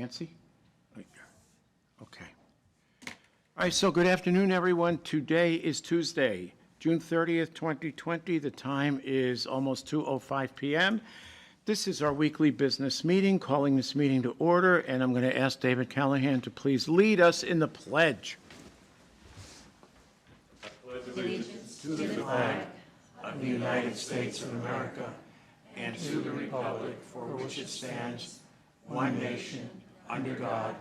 Nancy? Okay. All right, so good afternoon, everyone. Today is Tuesday, June 30th, 2020. The time is almost 2:05 p.m. This is our weekly business meeting, calling this meeting to order, and I'm going to ask David Callahan to please lead us in the pledge. Allegiance to the flag of the United States of America and to the republic for which it stands, one nation, under God,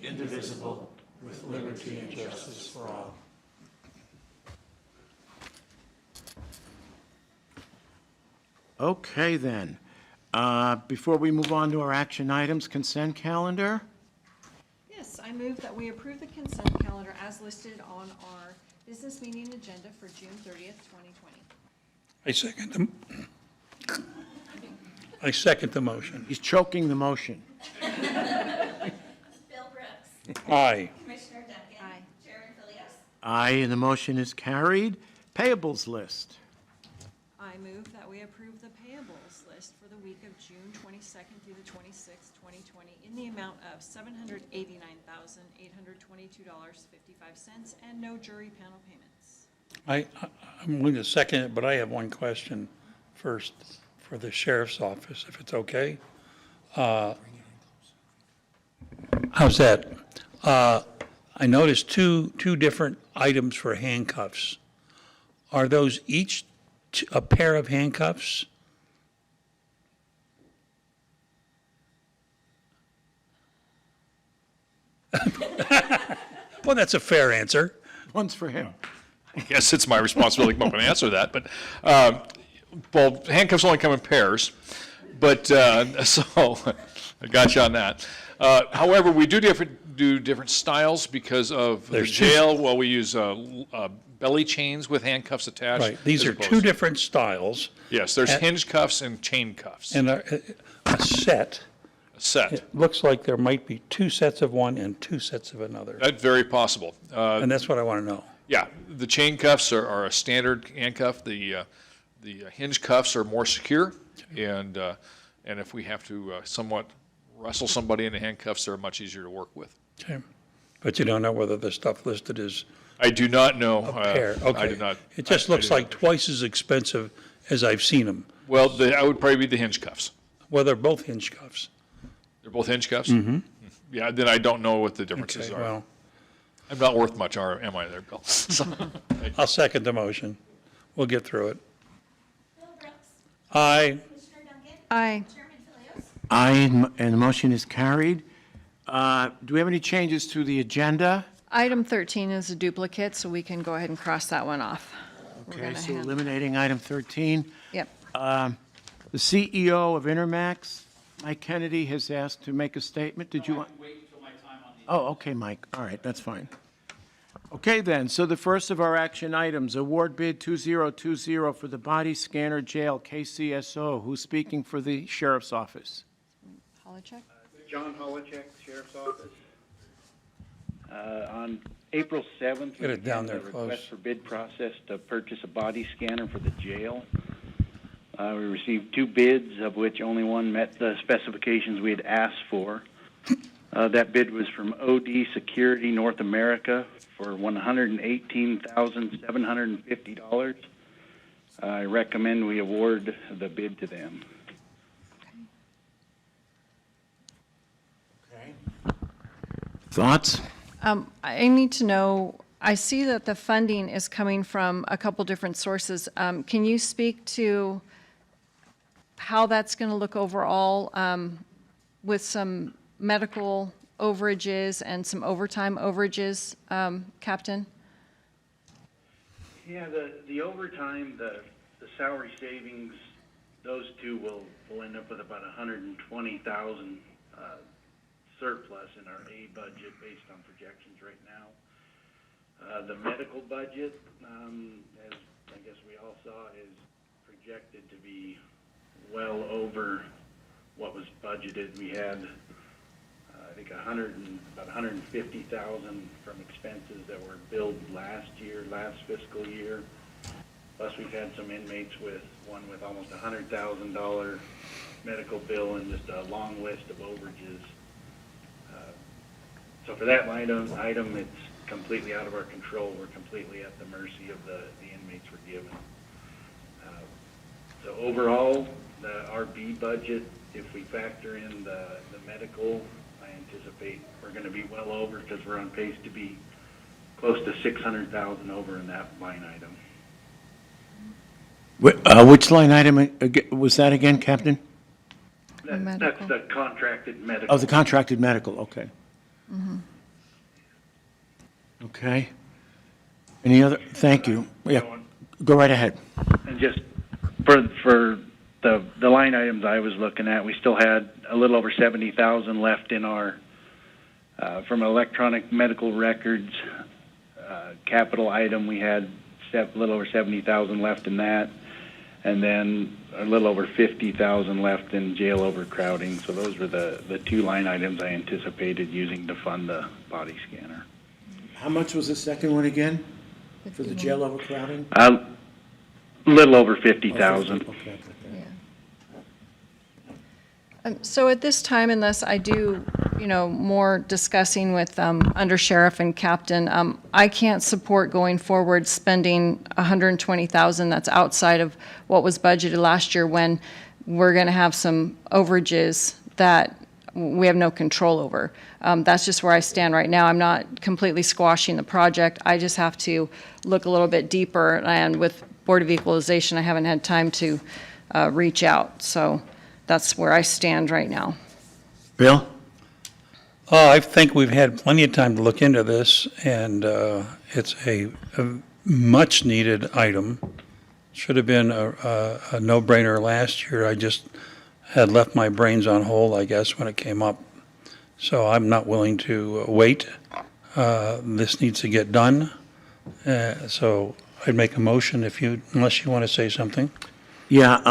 indivisible, with liberty and justice for all. Okay, then. Before we move on to our action items, consent calendar. Yes, I move that we approve the consent calendar as listed on our business meeting agenda for June 30th, 2020. I second the motion. He's choking the motion. Bill Brooks. Aye. Commissioner Duncan. Aye. Chairman Philios. Aye, and the motion is carried. Payables list. I move that we approve the payables list for the week of June 22nd through the 26th, 2020, in the amount of $789,822.55 and no jury panel payments. I'm going to second it, but I have one question first for the sheriff's office, if it's okay. How's that? I noticed two different items for handcuffs. Are those each a pair of handcuffs? Well, that's a fair answer. One's for him. I guess it's my responsibility to come up and answer that, but, well, handcuffs only come in pairs, but, so, I got you on that. However, we do different styles because of the There's two- jail. Well, we use belly chains with handcuffs attached. Right, these as are opposed- two different styles. Yes, there's and- hinge cuffs and chain cuffs, And a set, a set. it looks like there might be two sets of one and two sets of another. That's very possible. And that's what I want to know. Yeah, the chain cuffs are a standard handcuff. The hinge cuffs are more secure, and if we have to somewhat wrestle somebody into handcuffs, they're much easier to work with. Okay. But you don't know whether the stuff listed is I do not know. a pair? Okay. I do not. It just I looks do not. like twice as expensive as I've seen them. Well, I would probably be the hinge cuffs. Well, they're both hinge cuffs. They're both hinge cuffs? Mm-hmm. Yeah, then I don't know what the differences Okay, are. well, I'm not worth much, am I there, Bill? So, I'll second the motion. We'll get through it. Bill Brooks. Aye. Commissioner Duncan. Aye. Chairman Philios. Aye, and the motion is carried. Do we have any changes to the agenda? Item 13 is a duplicate, so we can go ahead and cross that one off. We're Okay, gonna so hand- eliminating item 13. Yep. The CEO of Intermax, Mike Kennedy, has asked to make a statement. Did you want? Wait until my time on the. Oh, okay, Mike. All right, that's fine. Okay, then. So the first of our action items, award bid 2020 for the body scanner jail, KCSO. Who's speaking for the sheriff's office? Holecek? John Holecek, Sheriff's Office. On April 7th, we Get it down began there the close. request for bid process to purchase a body scanner for the jail. We received two bids, of which only one met the specifications we had asked for. That bid was from OD Security North America for $118,750. I recommend we award the bid to them. Thoughts? I need to know, I see that the funding is coming from a couple different sources. Can you speak to how that's going to look overall with some medical overages and some overtime overages, Captain? Yeah, the overtime, the salary savings, those two will end up with about 120,000 surplus in our A budget based on projections right now. The medical budget, as I guess we all saw, is projected to be well over what was budgeted. We had, I think, about 150,000 from expenses that were billed last fiscal year. Plus, we've had some inmates with almost $100,000 medical bill and just a long list of overages. So for that item, it's completely out of our control. We're completely at the mercy of the inmates we're given. So overall, our B budget, if we factor in the medical, I anticipate we're gonna be well over, because we're on pace to be close to 600,000 over in that line item. Which line item was that again, Captain? That's medical. the contracted medical. Oh, the contracted medical, okay. Okay. Any other, thank you. Yeah, go right ahead. And just for the line items I was looking at, we still had a little over 70,000 left in our, from electronic medical records, capital item, we had a little over 70,000 left in that. And then a little over 50,000 left in jail overcrowding. So those were the two line items I anticipated using to fund the body scanner. How much was the second one again, for the jail overcrowding? A little over 50,000. Okay. So at this time, unless I do, more discussing with Undersheriff and Captain, I can't support going forward spending $120,000 that's outside of what was budgeted last year, when we're going to have some overages that we have no control over. That's just where I stand right now. I'm not completely squashing the project. I just have to look a little bit deeper, and with Board of Equalization, I haven't had time to reach out. So that's where I stand right now. Bill? I think we've had plenty of time to look into this, and it's a much-needed item. Should have been a no-brainer last year. I just had left my brains on hold, I guess, when it came up. So I'm not willing to wait. This needs to get done. So I'd make a motion unless you want to say something. Yeah,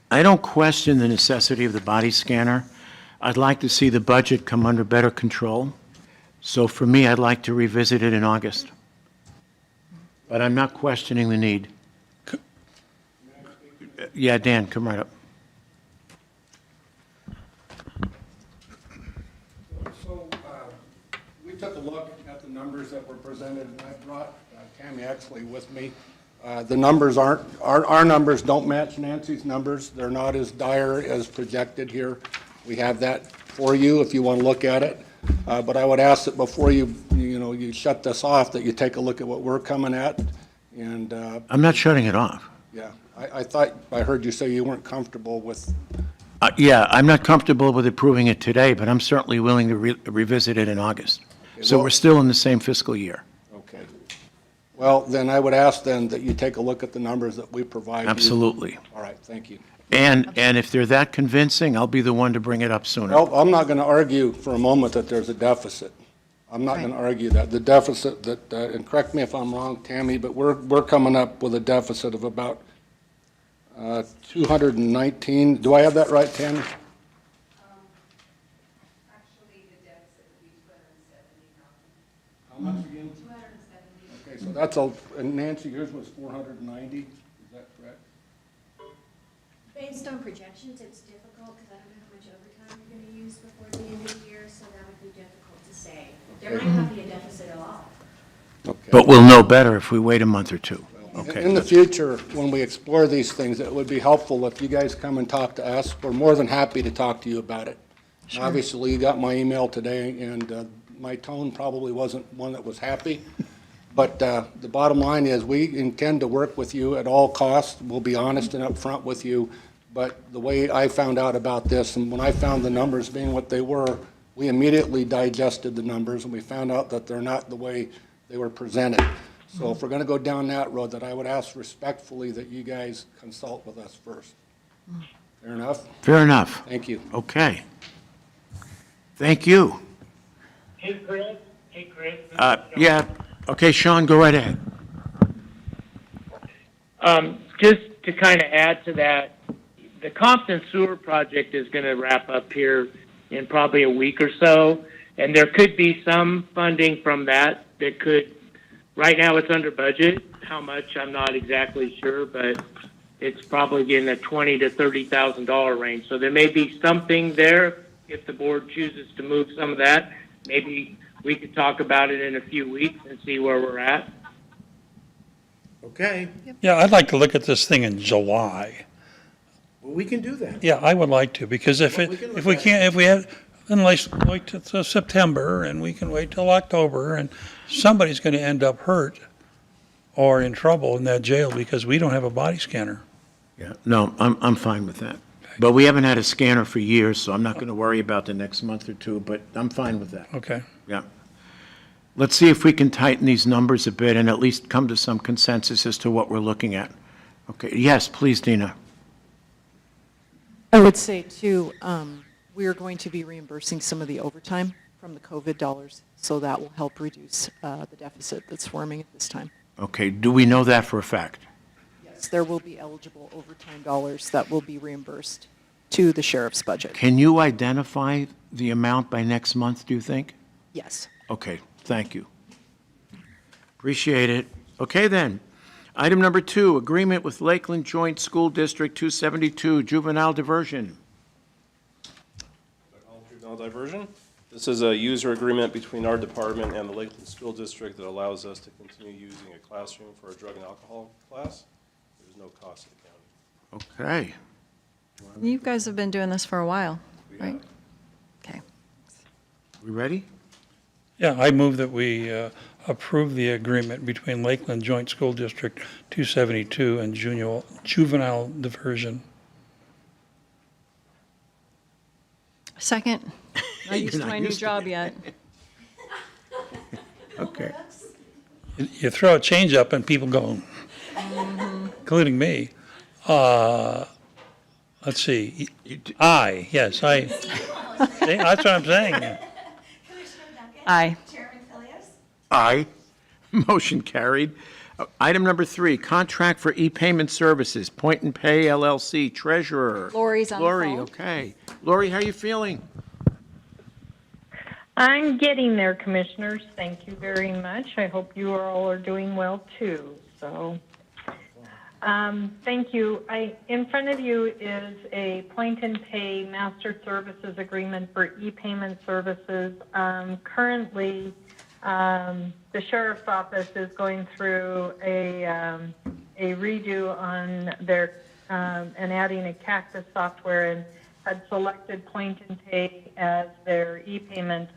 I don't question the necessity of the body scanner. I'd like to see the budget come under better control. So for me, I'd like to revisit it in August. But I'm not questioning the need. Yeah, Dan, come right up. So we took a look at the numbers that were presented, and I brought Tammy Exley with me. The numbers our numbers don't match Nancy's numbers. They're not as dire as projected here. We have that for you if you want to look at it. But I would ask that before you shut this off, that you take a look at what we're coming at. And I'm not shutting it off. yeah, I thought I heard you say you weren't comfortable with. Yeah, I'm not comfortable with approving it today, but I'm certainly willing to revisit it in August. So well- we're still in the same fiscal year. Okay. Well, then I would ask then that you take a look at the numbers that we provide you. Absolutely. All right, thank you. And if they're that convincing, I'll be the one to bring it up sooner. Well, I'm not going to argue for a moment that there's a deficit. I'm not going to argue that. The deficit that, and correct me if I'm wrong, Tammy, but we're coming up with a deficit of about 219. Do I have that right, Tammy? Actually, the deficit would be 270,000. How much again? 270. Okay, so that's and Nancy, yours was 490, is that correct? Based on projections, it's difficult because I don't know how much overtime you're going to use before the end of the year, so that would be difficult to say. There might not be a deficit at all. Okay. But we'll know better if we wait a month or two. Okay. In the future, when we explore these things, it would be helpful if you guys come and talk to us. We're more than happy to talk to you about it. Obviously, you got my email today, and my tone probably wasn't one that was happy. But the bottom line is, we intend to work with you at all costs. We'll be honest and upfront with you. But the way I found out about this, and when I found the numbers being what they were, we immediately digested the numbers, and we found out that they're not the way they were presented. So if we're going to go down that road, that I would ask respectfully that you guys consult with us first. Fair enough? Fair enough. Thank you. Okay. Thank you. Hey, Chris. Yeah, okay, Sean, go right ahead. Just to kind of add to that, the Compton Sewer Project is going to wrap up here in probably a week or so, and there could be some funding from that could, right now it's under budget. How much, I'm not exactly sure, but it's probably in the $20,000 to $30,000 range. So there may be something there if the board chooses to move some of that. maybe we could talk about it in a few weeks and see where we're at. Okay, Yeah, I'd like to look at this thing in July. well, we can do that. Yeah, I would like to, because if Well, we can if look we at can't, if we have, unless, wait till September, and we can wait till October, and somebody's gonna end up hurt or in trouble in that jail because we don't have a body scanner. Yeah, no, I'm fine with that. But we haven't had a scanner for years, so I'm not going to worry about the next month or two, but I'm fine with that. Okay. Yeah. Let's see if we can tighten these numbers a bit and at least come to some consensus as to what we're looking at. Okay, yes, please, Dina. I would say too, we are going to be reimbursing some of the overtime from the COVID dollars, so that will help reduce the deficit that's forming at this time. Okay, do we know that for a fact? Yes, there will be eligible overtime dollars that will be reimbursed to the sheriff's budget. Can you identify the amount by next month, do you think? Yes. Okay, thank you. Appreciate it. Okay, then. Item number 2, agreement with Lakeland Joint School District 272, juvenile diversion. Juvenile diversion. This is a user agreement between our department and the Lakeland School District that allows us to continue using a classroom for a drug and alcohol class. There's no cost to the county. Okay. You guys have been doing this for a while, right? Okay. We ready? Yeah, I move that we approve the agreement between Lakeland Joint School District 272 and juvenile diversion. Second. Not used You're to not my new used to job it. yet. Okay. You throw a change up and people go, including me. Let's see. Aye, yes, I. See, that's what I'm saying. Commissioner Duncan? Aye. Chairman Philios? Aye. Motion carried. Item number 3, contract for e-payment services, Point and Pay LLC, treasurer. Lori's on the Lori, phone. okay. Lori, how are you feeling? I'm getting there, Commissioners. Thank you very much. I hope you all are doing well, too. So, thank you. In front of you is a Point and Pay Master Services Agreement for e-payment services. Currently, the Sheriff's Office is going through a redo on their, and adding a Cactus software, and had selected Point and Pay as their e-payment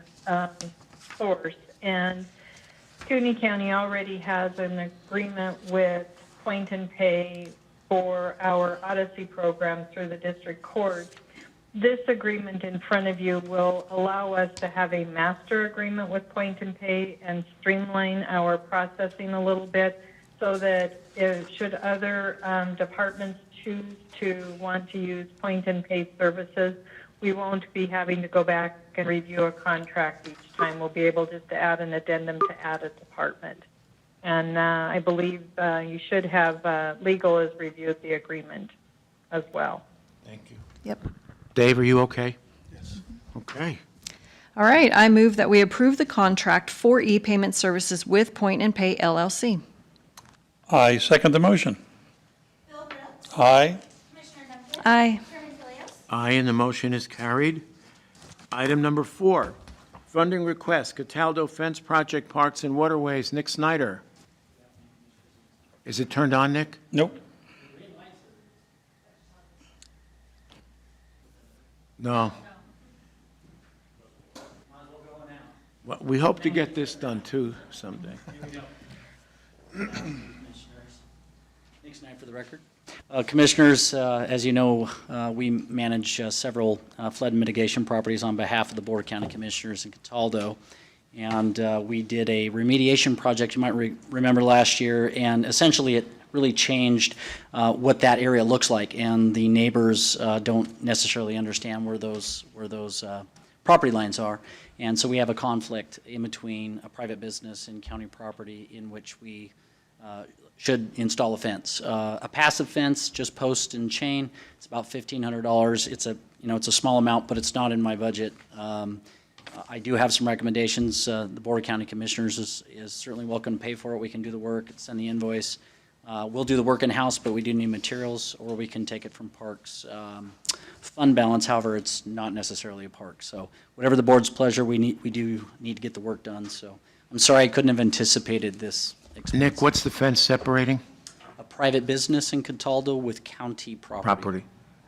source. And Kootenai County already has an agreement with Point and Pay for our Odyssey program through the district court. This agreement in front of you will allow us to have a master agreement with Point and Pay and streamline our processing a little bit, so that should other departments choose to want to use Point and Pay services, we won't be having to go back and review a contract each time. We'll be able just to add an addendum to add a department. And I believe you should have, legal has reviewed the agreement as well. Thank you. Yep. Dave, are you okay? Yes. Okay. All right, I move that we approve the contract for e-payment services with Point and Pay LLC. I second the motion. Phil Brooks? Aye. Commissioner Duncan? Aye. Chairman Philios? Aye, and the motion is carried. Item number 4, funding request, Cataldo Fence Project Parks and Waterways, Nick Snyder. Is it turned on, Nick? Nope. No. Well, we hope to get this done too someday. Commissioners. Nick Snyder for the record. Commissioners, as you know, we manage several flood mitigation properties on behalf of the Board of County Commissioners in Cataldo. And we did a remediation project, you might remember last year, and essentially it really changed what that area looks like. And the neighbors don't necessarily understand where those property lines are. And so we have a conflict in between a private business and county property in which we should install a fence. A passive fence, just post and chain, it's about $1,500. It's a small amount, but it's not in my budget. I do have some recommendations. The Board of County Commissioners is certainly welcome to pay for it. We can do the work, send the invoice. We'll do the work in-house, but we do need materials, or we can take it from Parks. fund balance, however, it's not necessarily a park. So whatever the board's pleasure, we do need to get the work done, so I'm sorry I couldn't have anticipated this expense. Nick, what's the fence separating? A private business in Cataldo with county property.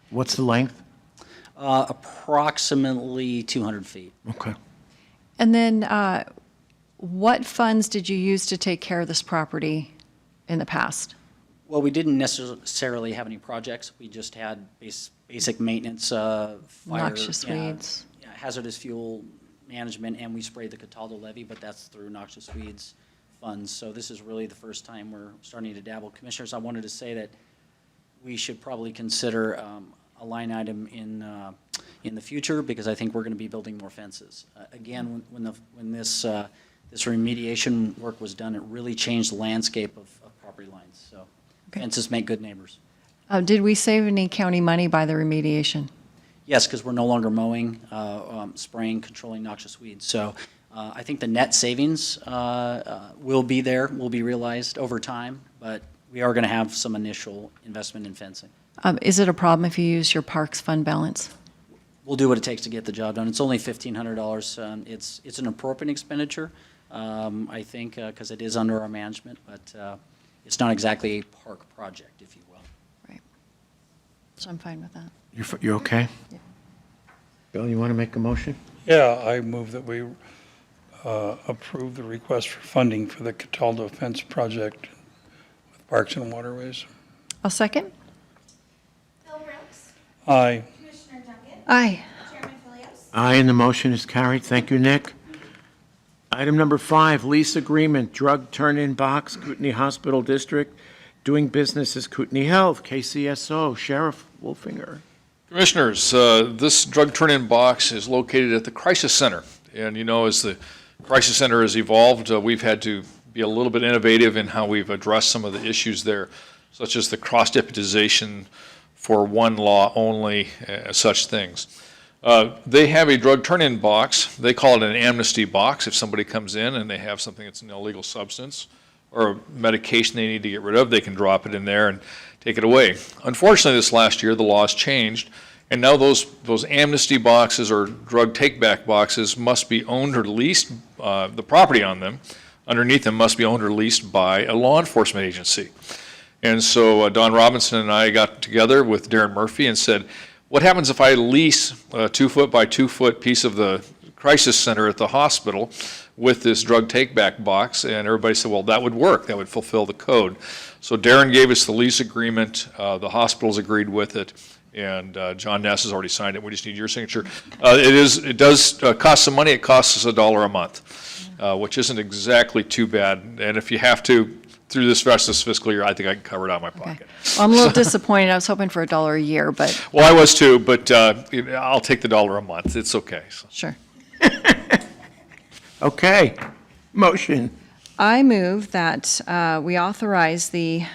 What's the length? Approximately 200 feet. Okay. And then what funds did you use to take care of this property in the past? Well, we didn't necessarily have any projects. We just had basic maintenance, fire. Noxious weeds. Yeah, hazardous fuel management, and we sprayed the Cataldo levee, but that's through noxious weeds funds. So this is really the first time we're starting to dabble. Commissioners, I wanted to say that we should probably consider a line item in the future, because I think we're going to be building more fences. Again, when this remediation work was done, it really changed the landscape of property lines. So fences make good neighbors. Did we save any county money by the remediation? Yes, because we're no longer mowing, spraying, controlling noxious weeds. So I think the net savings will be there, will be realized over time, but we are going to have some initial investment in fencing. Is it a problem if you use your parks fund balance? We'll do what it takes to get the job done. It's only $1,500. It's an appropriate expenditure, I think, because it is under our management, but it's not exactly a park project, if you will. Right. So I'm fine with that. You're okay? Yeah. Bill, you want to make a motion? Yeah, I move that we approve the request for funding for the Cataldo Fence Project with Parks and Waterways. I'll second. Bill Brooks. Aye. Commissioner Duncan. Aye. Chairman Philios. Aye, and the motion is carried. Thank you, Nick. Item number 5, lease agreement, drug turn-in box, Kootenai Hospital District, doing business as Kootenai Health, KCSO, Sheriff Wolfinger. Commissioners, this drug turn-in box is located at the Crisis Center. And you know, as the Crisis Center has evolved, we've had to be a little bit innovative in how we've addressed some of the issues there, such as the cross-deputization for one law only, such things. They have a drug turn-in box. They call it an amnesty box. If somebody comes in and they have something that's an illegal substance or a medication they need to get rid of, they can drop it in there and take it away. Unfortunately, this last year, the laws changed, and now those amnesty boxes or drug take-back boxes must be owned or leased, the property on them, underneath them must be owned or leased by a law enforcement agency. And so Don Robinson and I got together with Darren Murphy and said, what happens if I lease a 2-foot by 2-foot piece of the crisis center at the hospital with this drug take-back box? And everybody said, well, that would work. That would fulfill the code. So Darren gave us the lease agreement. The hospitals agreed with it. And John Ness has already signed it. We just need your signature. It does cost some money. It costs us $1 a month, which isn't exactly too bad. And if you have to, through this rest of this fiscal year, I think I can cover it out of my pocket. Well, I'm a little disappointed. I was hoping for $1 a year, but Well, I was too, but I'll take the $1 a month. It's okay. So. sure. Okay. Motion. I move that we authorize the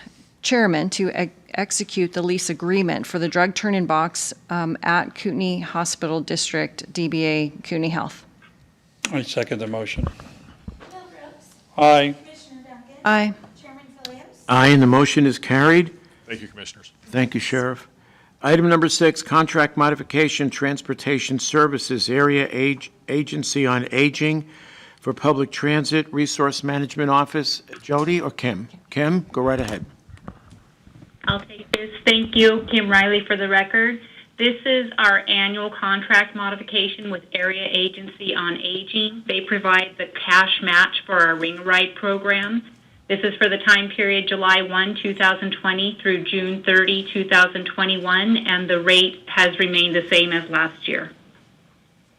chairman to execute the lease agreement for the drug turn-in box at Kootenai Hospital District, DBA Kootenai Health. I second the motion. Bill Brooks. Aye. Commissioner Duncan. Aye. Chairman Philios. Aye, and the motion is carried. Thank you, Commissioners. Thank you, Sheriff. Item number 6, contract modification, transportation services, area agency on aging for public transit, resource management office. Jody or Kim? Kim, go right ahead. I'll take this. Thank you, Kim Riley, for the record. This is our annual contract modification with Area Agency on Aging. They provide the cash match for our Ring Ride program. This is for the time period July 1, 2020 through June 30, 2021, and the rate has remained the same as last year.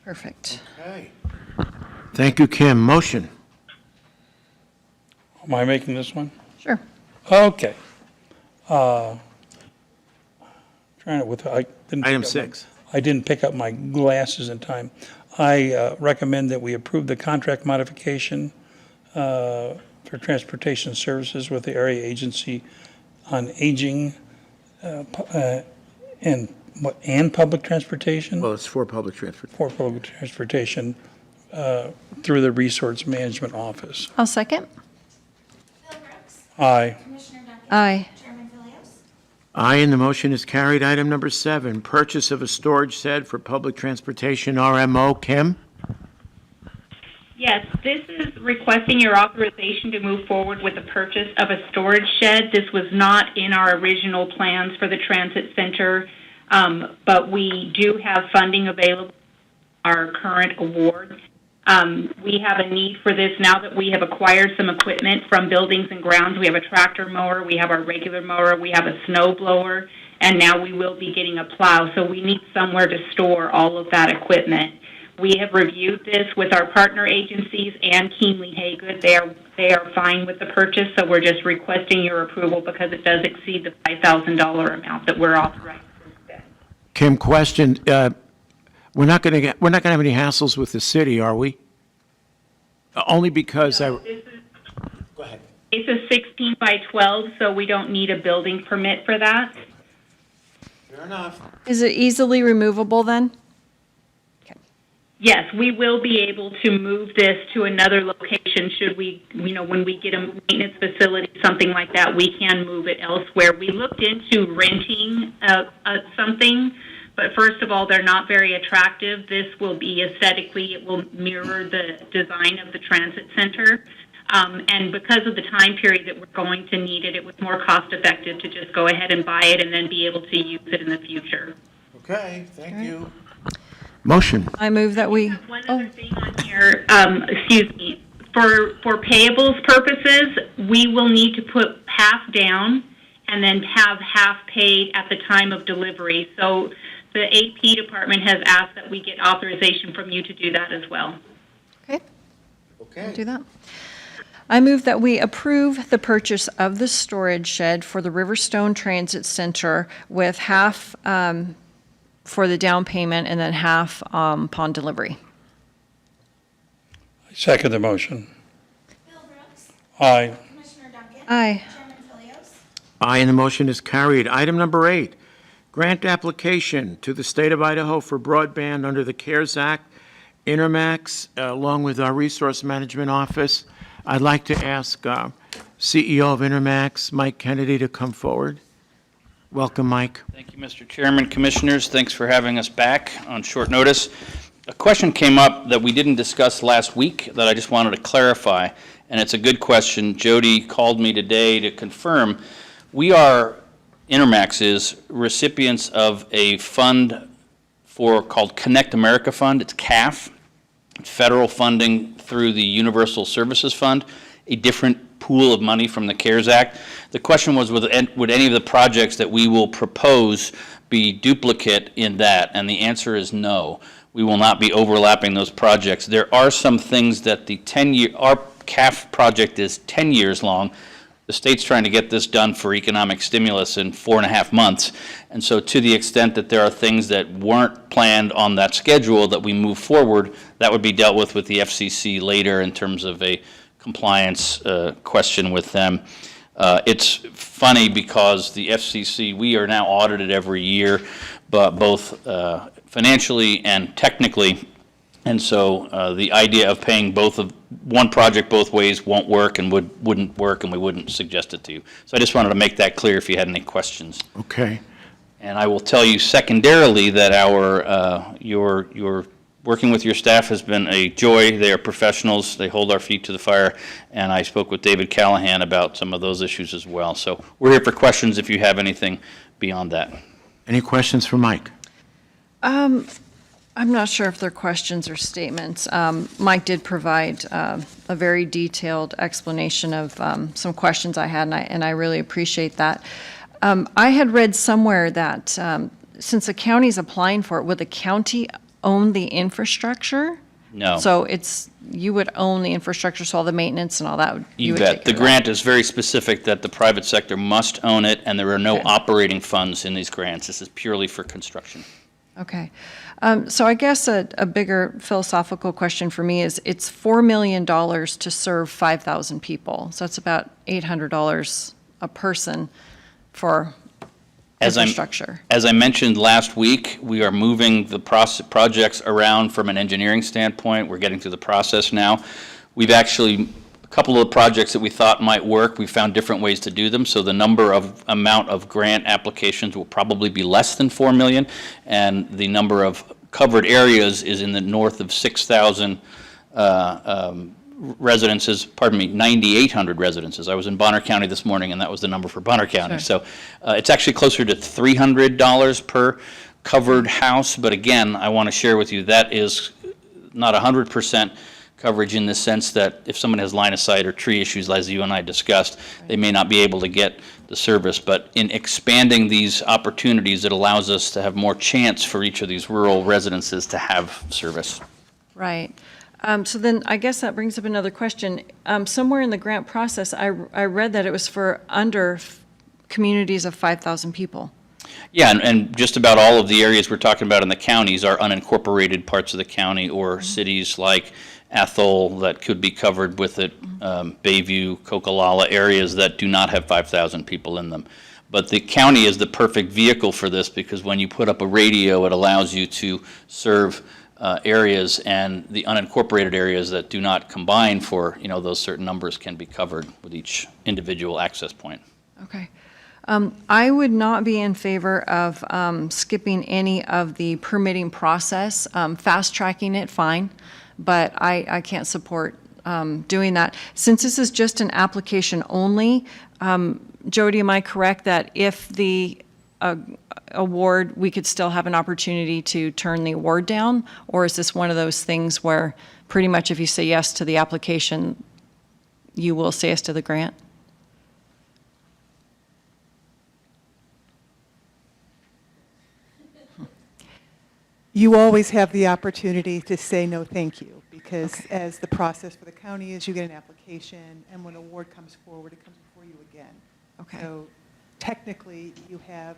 Perfect. Okay. Thank you, Kim. Motion. Am I making this one? Sure. Okay. Item 6. I didn't pick up my glasses in time. I recommend that we approve the contract modification for transportation services with the Area Agency on Aging and public transportation? Well, it's for public transportation. For public transportation through the Resource Management Office. I'll second. Bill Brooks. Aye. Commissioner Duncan. Aye. Chairman Philios. Aye, and the motion is carried. Item number 7, purchase of a storage shed for public transportation, RMO. Kim? Yes, this is requesting your authorization to move forward with the purchase of a storage shed. This was not in our original plans for the transit center, but we do have funding available, our current award. We have a need for this now that we have acquired some equipment from Buildings and Grounds. We have a tractor mower, we have our regular mower, we have a snow blower, and now we will be getting a plow. So we need somewhere to store all of that equipment. We have reviewed this with our partner agencies and Keenly Haygood. They are fine with the purchase, so we're just requesting your approval because it does exceed the $5,000 amount that we're authorized to spend. Kim, question, we're not going to have any hassles with the city, are we? Only because Go ahead. It's a 16 by 12, so we don't need a building permit for that. Fair enough. Is it easily removable then? Yes, we will be able to move this to another location should we, when we get a maintenance facility, something like that, we can move it elsewhere. We looked into renting something, but first of all, they're not very attractive. This will be aesthetically, it will mirror the design of the transit center. And because of the time period that we're going to need it, it was more cost effective to just go ahead and buy it and then be able to use it in the future. Okay, thank you. Motion. I move that we, One other thing on here, excuse me, for payables purposes, we will need to put half down and then have half paid at the time of delivery. So the AP department has asked that we get authorization from you to do that as well. Okay. do that. I move that we approve the purchase of the storage shed for the Riverstone Transit Center with half for the down payment and then half upon delivery. I second the motion. Bill Brooks. Aye. Commissioner Duncan. Aye. Chairman Philios. Aye, and the motion is carried. Item number 8, grant application to the state of Idaho for broadband under the CARES Act, Intermax, along with our Resource Management Office. I'd like to ask CEO of Intermax, Mike Kennedy, to come forward. Welcome, Mike. Thank you, Mr. Chairman. Commissioners, thanks for having us back on short notice. A question came up that we didn't discuss last week that I just wanted to clarify, and it's a good question. Jody called me today to confirm. We are, Intermax is, recipients of a fund called Connect America Fund. It's CAF. It's federal funding through the Universal Services Fund, a different pool of money from the CARES Act. The question was, would any of the projects that we will propose be duplicate in that? And the answer is no. We will not be overlapping those projects. There are some things that our CAF project is 10 years long. The state's trying to get this done for economic stimulus in 4.5 months. And so to the extent that there are things that weren't planned on that schedule that we move forward, that would be dealt with the FCC later in terms of a compliance question with them. It's funny because the FCC, we are now audited every year, but both financially and technically. And so the idea of paying one project both ways won't work and wouldn't work, and we wouldn't suggest it to you. So I just wanted to make that clear if you had any questions. Okay. And I will tell you secondarily that your working with your staff has been a joy. They are professionals. They hold our feet to the fire. And I spoke with David Callahan about some of those issues as well. So we're here for questions if you have anything beyond that. Any questions for Mike? I'm not sure if they're questions or statements. Mike did provide a very detailed explanation of some questions I had, and I really appreciate that. I had read somewhere that since the county's applying for it, would the county own the infrastructure? No. So you would own the infrastructure, so all the maintenance and all that, you would take bet. The care of that. grant is very specific that the private sector must own it, and there are no Okay. operating funds in these grants. This is purely for construction. Okay. So I guess a bigger philosophical question for me is, it's $4 million to serve 5,000 people. So it's about $800 a person for infrastructure. As I mentioned last week, we are moving the projects around from an engineering standpoint. We're getting through the process now. We've actually couple of the projects that we thought might work, we found different ways to do them, so the amount of grant applications will probably be less than 4 million, and the number of covered areas is in the north of 6,000 residences, 9,800 residences. I was in Bonner County this morning, and that was the number for Bonner County. Sure. So it's actually closer to $300 per covered house, but again, I want to share with you, that is not 100% coverage in the sense that if someone has line of sight or tree issues, as you and I discussed, they may not be able to get the service. But in expanding these opportunities, it allows us to have more chance for each of these rural residences to have service. Right. So then I guess that brings up another question. Somewhere in the grant process, I read that it was for communities of 5,000 people. Yeah, and just about all of the areas we're talking about in the counties are unincorporated parts of the county or cities like Ethel that could be covered with it, Bayview, Coquilala, areas that do not have 5,000 people in them. But the county is the perfect vehicle for this because when you put up a radio, it allows you to serve areas, and the unincorporated areas that do not combine for, those certain numbers can be covered with each individual access point. Okay. I would not be in favor of skipping any of the permitting process. Fast-tracking it, fine, but I can't support doing that. Since this is just an application only, Jody, am I correct that if the award, we could still have an opportunity to turn the award down? Or is this one of those things where pretty much if you say yes to the application, you will say yes to the grant? You always have the opportunity to say no, thank you, because as the process for the county is, you get an application, and when an award comes forward, it comes before you again. Okay. So technically, you have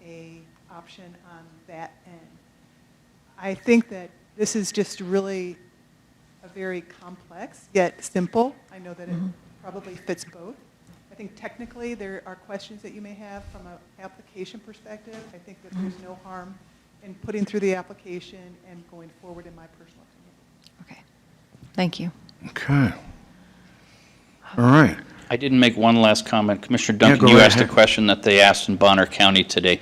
a option on that end. I think that this is just really a very complex yet simple. I know that it probably fits both. I think technically there are questions that you may have from an application perspective. I think that there's no harm in putting through the application and going forward, in my personal opinion. Okay. Thank you. Okay. All right. I didn't make one last comment. Commissioner Duncan, you asked a question that they asked in Bonner County today.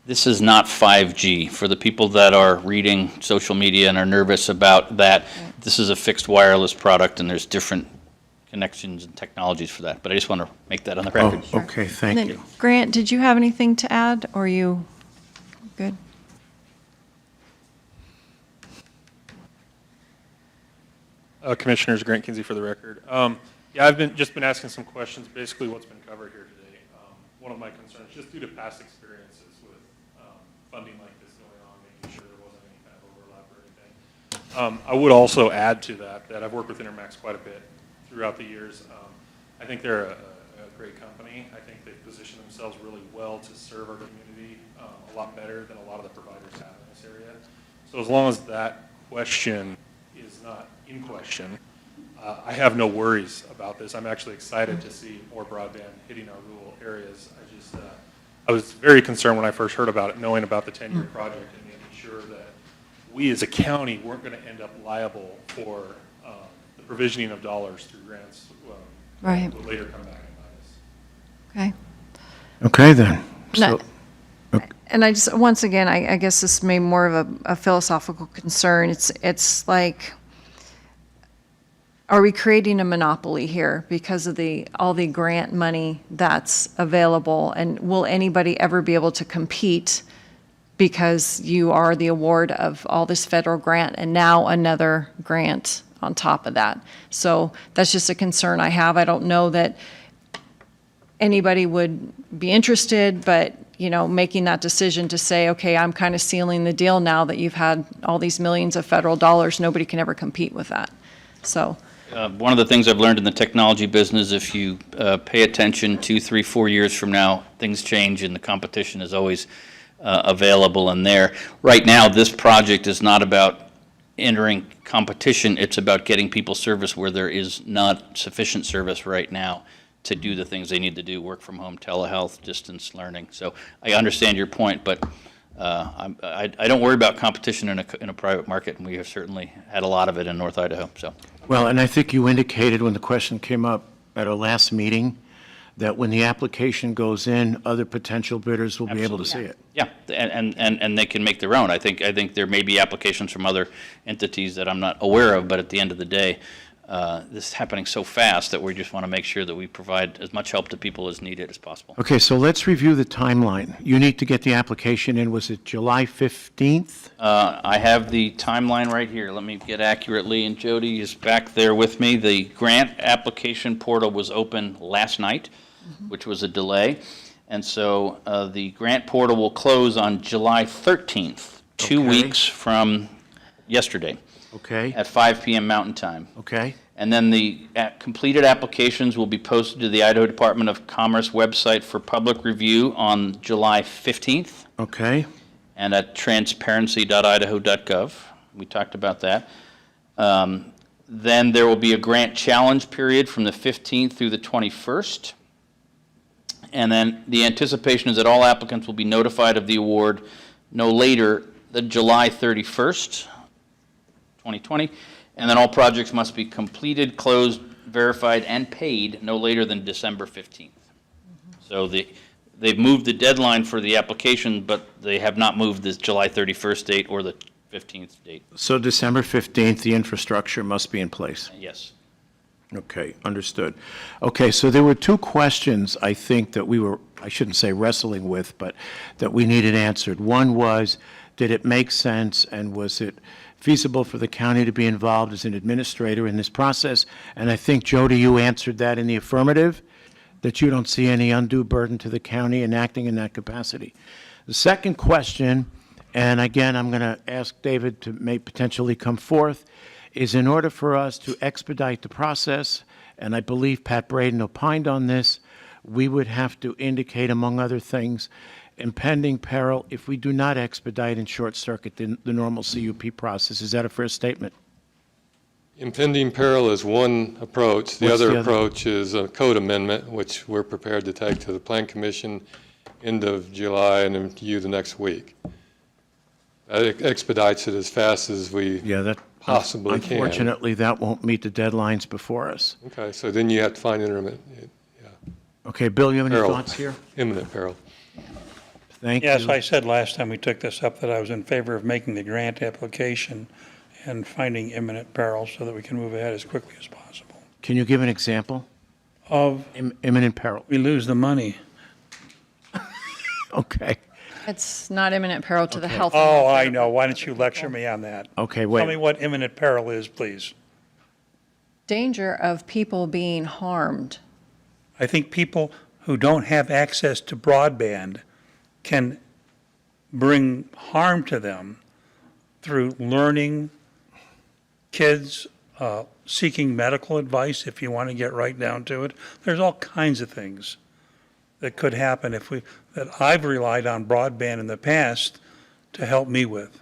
This is not 5G. For the people that are reading social media and are nervous about that, this is a fixed wireless product, and there's different connections and technologies for that. But I just want to make that on the record. Oh, okay, thank And then, you. Grant, did you have anything to add, or are you good? Commissioners, Grant Kinsey for the record. Yeah, I've just been asking some questions, basically what's been covered here today. One of my concerns, just due to past experiences with funding like this going on, making sure there wasn't any kind of overlap or anything. I would also add to that I've worked with Intermax quite a bit throughout the years. I think they're a great company. I think they've positioned themselves really well to serve our community a lot better than a lot of the providers have in this area. So as long as that question is not in question, I have no worries about this. I'm actually excited to see more broadband hitting our rural areas. I was very concerned when I first heard about it, knowing about the 10-year project and making sure that we as a county weren't going to end up liable for the provisioning of dollars through grants Right. that will later come back and bite us. Okay. Okay, then. No. So, And I just, once again, I guess this may be more of a philosophical concern. It's like, are we creating a monopoly here because of all the grant money that's available? And will anybody ever be able to compete because you are the award of all this federal grant and now another grant on top of that? So that's just a concern I have. I don't know that anybody would be interested, but making that decision to say, okay, I'm kind of sealing the deal now that you've had all these millions of federal dollars, nobody can ever compete with that. So. One of the things I've learned in the technology business, if you pay attention 2, 3, 4 years from now, things change and the competition is always available and there. Right now, this project is not about entering competition, it's about getting people service where there is not sufficient service right now to do the things they need to do, work from home, telehealth, distance learning. So I understand your point, but I don't worry about competition in a private market, and we have certainly had a lot of it in North Idaho, so. Well, and I think you indicated when the question came up at our last meeting, that when the application goes in, other potential bidders will be able to see it. Yeah, and they can make their own. I think there may be applications from other entities that I'm not aware of, but at the end of the day, this is happening so fast that we just want to make sure that we provide as much help to people as needed as possible. Okay, so let's review the timeline. You need to get the application in, was it July 15th? I have the timeline right here. Let me get accurately, and Jody is back there with me. The grant application portal was open last night, which was a delay. And so the grant portal will close on July 13th, 2 Okay. weeks from yesterday. Okay. At 5 p.m. Mountain Time. Okay. And then the completed applications will be posted to the Idaho Department of Commerce website for public review on July 15th. Okay. And at transparency.idaho.gov. We talked about that. Then there will be a grant challenge period from the 15th through the 21st. And then the anticipation is that all applicants will be notified of the award no later than July 31st, 2020. And then all projects must be completed, closed, verified, and paid no later than December 15th. So they've moved the deadline for the application, but they have not moved the July 31st date or the 15th date. So December 15th, the infrastructure must be in place. Yes. Okay, understood. Okay, so there were two questions, I think, that we were, I shouldn't say wrestling with, but that we needed answered. One was, did it make sense, and was it feasible for the county to be involved as an administrator in this process? And I think, Jody, you answered that in the affirmative, that you don't see any undue burden to the county in acting in that capacity. The second question, and again, I'm going to ask David to may potentially come forth, is in order for us to expedite the process, and I believe Pat Braden opined on this, we would have to indicate, among other things, impending peril if we do not expedite and short-circuit the normal CUP process. Is that a fair statement? Impending peril is one approach. The What's other the other? approach is a code amendment, which we're prepared to take to the Plan Commission end of July and then to you the next week. That expedites it as fast as we possibly can. Unfortunately, that won't meet the deadlines before us. Okay, so then you have to find intermittent. Okay, Bill, you have any Peril. thoughts here? Imminent peril. Thank Yes, you. I said last time we took this up that I was in favor of making the grant application and finding imminent peril so that we can move ahead as quickly as possible. Can you give an example? Of imminent peril. We lose the money. Okay. It's not imminent peril to the health. Oh, I know. Why don't you lecture me on that? Okay, Tell me what imminent peril is, please. Danger of people being harmed. I think people who don't have access to broadband can bring harm to them through learning, kids seeking medical advice, if you want to get right down to it. There's all kinds of things that could happen that I've relied on broadband in the past to help me with.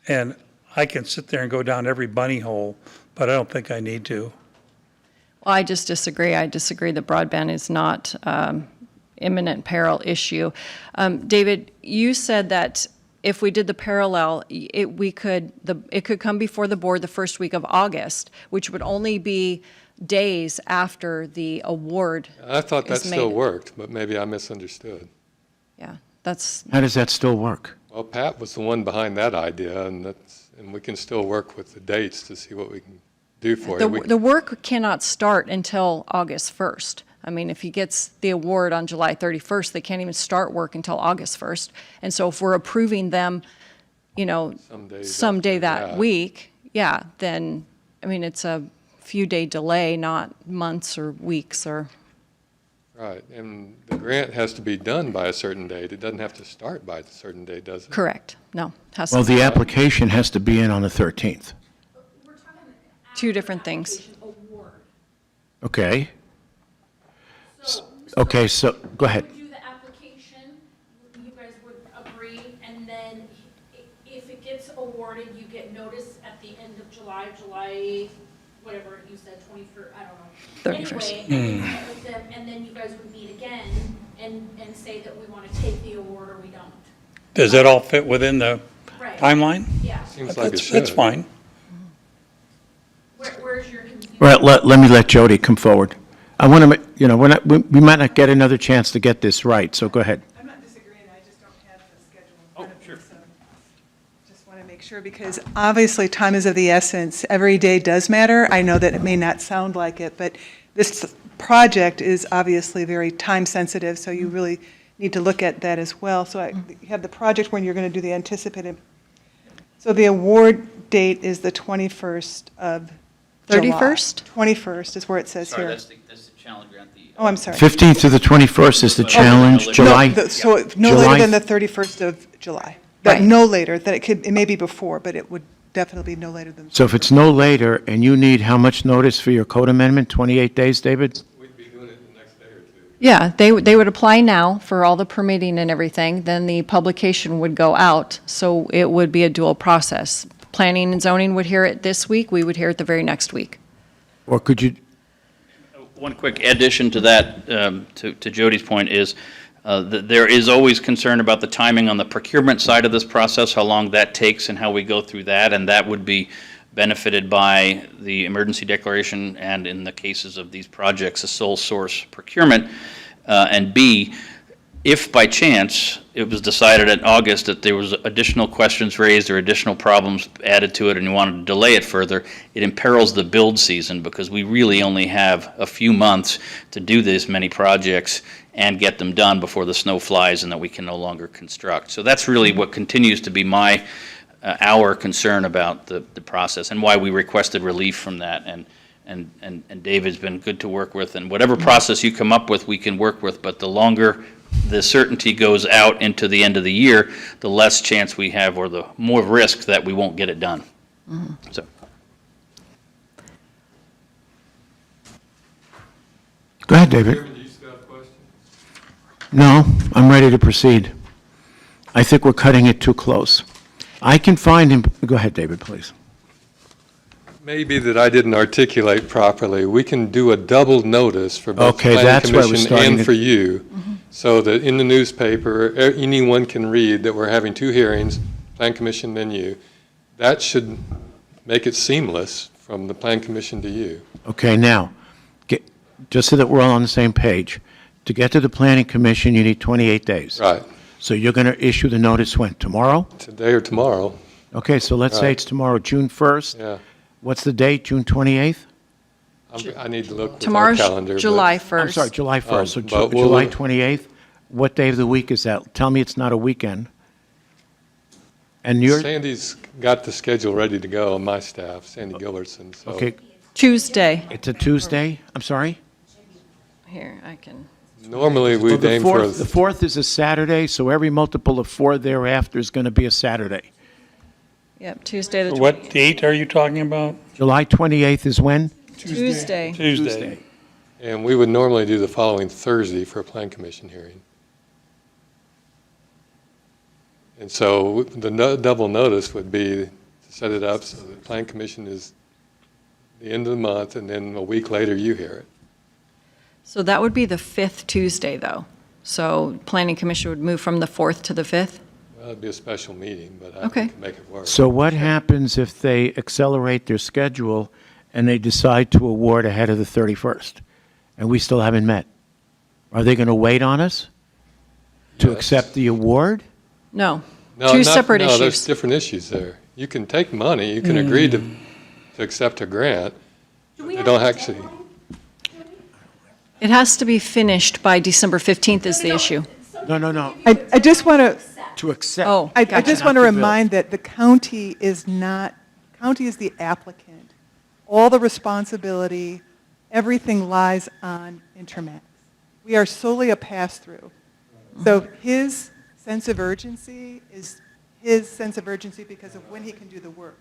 And I can sit there and go down every bunny hole, but I don't think I need to. Well, I just disagree. I disagree that broadband is not imminent peril issue. David, you said that if we did the parallel, it could come before the board the first week of August, which would only be days after the award I thought that is still made. worked, but maybe I misunderstood. Yeah, that's. How does that still work? Well, Pat was the one behind that idea, and we can still work with the dates to see what we can do for you. The work cannot start until August 1st. I mean, if he gets the award on July 31st, they can't even start work until August 1st. And so if we're approving them, someday that week, then, I mean, it's a few day delay, not months or weeks or. Right, and the grant has to be done by a certain date. It doesn't have to start by a certain date, does it? Correct. No. Has Well, to the application has to be in on the 13th. Two different things. Okay. Okay, so, go ahead. Do the application, you guys would agree, and then if it gets awarded, you get notice at the end of July, whatever you said, 21st, I don't know. 31st. Anyway, and then you guys would meet again and say that we want to take the award or we don't. Does that all fit within the Right. timeline? Yeah. Seems like it That's should. fine. Where's your confusion? Well, let me let Jody come forward. I want to, you know, we might not get another chance to get this right, so go ahead. I'm not disagreeing, I just don't have the schedule in front of me, so just want to make sure, because obviously time is of the essence. Every day does matter. I know that it may not sound like it, but this project is obviously very time-sensitive, so you really need to look at that as well. So you have the project when you're going to do the anticipated. So the award date is the 21st of July. 31st? 21st is where it says here. that's the challenge grant. Oh, I'm sorry. 15th to the 21st is the challenge, No, July. So no July- later than the 31st of July. But Right. no later, that it may be before, but it would definitely be no later than. So if it's no later, and you need how much notice for your code amendment? 28 days, David? We'd be doing it the next day or two. Yeah, they would apply now for all the permitting and everything, then the publication would go out, so it would be a dual process. Planning and zoning would hear it this week, we would hear it the very next week. Or could you, One quick addition to that, to Jody's point, is that there is always concern about the timing on the procurement side of this process, how long that takes and how we go through that, and that would be benefited by the emergency declaration and, in the cases of these projects, a sole source procurement. And B, if by chance it was decided in August that there was additional questions raised or additional problems added to it and you wanted to delay it further, it imperils the build season because we really only have a few months to do this many projects and get them done before the snow flies and that we can no longer construct. So that's really what continues to be our concern about the process and why we requested relief from that. And David's been good to work with, and whatever process you come up with, we can work with, but the longer the certainty goes out into the end of the year, the less chance we have, or the more risk that we won't get it done. So. go ahead, David. Chairman, do you still have a question? No, I'm ready to proceed. I think we're cutting it too close. I can find him, go ahead, David, please. Maybe that I didn't articulate properly. We can do a double notice for both the Okay, Planning that's where I was Commission starting and to- for you, so that in the newspaper, anyone can read that we're having two hearings, Plan Commission and you. That should make it seamless from the Plan Commission to you. Okay, now, just so that we're all on the same page, to get to the planning commission, you need 28 days. Right. So you're going to issue the notice when? Tomorrow? Today or tomorrow. Okay, so let's say Right. it's tomorrow, June 1st. Yeah. What's the date, June 28th? I need to look with our Tomorrow's calendar. but- July 1st. I'm sorry, July 1st, so but we'll- July 28th? What day of the week is that? Tell me it's not a weekend. And you're, Sandy's got the schedule ready to go on my staff, Sandy Gilbertson, so. okay, Tuesday. it's a Tuesday? I'm sorry? Here, I can, Normally, Well, we'd aim for. The 4th is a Saturday, so every multiple of 4 thereafter is going to be a Saturday. yep, Tuesday the 28th. What date are you talking about? July 28th is when? Tuesday. Tuesday. And we would normally do the following Thursday for a Plan Commission hearing. And so the double notice would be to set it up so the Plan Commission is the end of the month, and then a week later you hear it. So that would be the 5th Tuesday, though. So planning commission would move from the 4th to the 5th? Well, it'd be a special meeting, but I Okay. can make it work. So what happens if they accelerate their schedule and they decide to award ahead of the 31st, and we still haven't met? Are they going to wait on us to Yes. accept the award? No, No, two not- separate No, there's issues. different issues there. You can take money, you can agree to accept a grant. They don't actually, It has to be finished by December 15th is the issue. No. I just want to, To accept. Oh, I gotcha. just want to remind that the county is not, county is the applicant. All the responsibility, everything lies on Intermax. We are solely a pass-through. So his sense of urgency is his sense of urgency because of when he can do the work.